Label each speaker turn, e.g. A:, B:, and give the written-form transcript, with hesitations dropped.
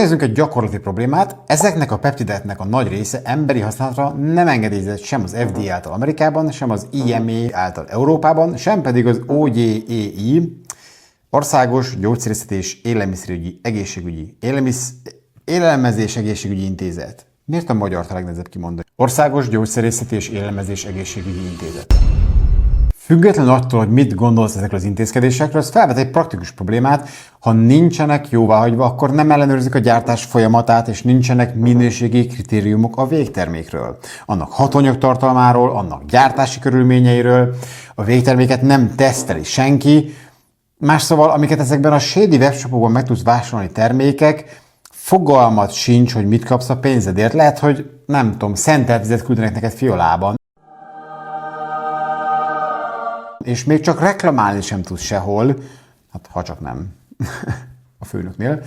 A: Nézzünk egy gyakorlati problémát. Ezeknek a peptideknek a nagy része emberi használatra nem engedélyezett sem az FDA által Amerikában, sem az EMA által Európában, sem pedig az OGEI, Országos Gyógyszerészeti és Élelmiszerügyi Egészségügyi Élelmezés Egészségügyi Intézet. Miért a magyart a legnehezebb kimondani? Országos Gyógyszerészeti és Élelmezés Egészségügyi Intézet. Függetlenül attól, hogy mit gondolsz ezekről az intézkedésekről, ez felvet egy praktikus problémát. Ha nincsenek jóváhagyva, akkor nem ellenőrzik a gyártás folyamatát, és nincsenek minőségi kritériumok a végtermékről. Annak hatóanyagtartalmáról, annak gyártási körülményeiről, a végterméket nem teszteli senki. Más szóval, amiket ezekben a shady webshopokban meg tudsz vásárolni termékek, fogalmat sincs, hogy mit kapsz a pénzedért. Lehet, hogy nem tudom, szentelt vizet küldenek neked fiolában. És még csak reklamálni sem tudsz sehol, hát ha csak nem a főnöknél.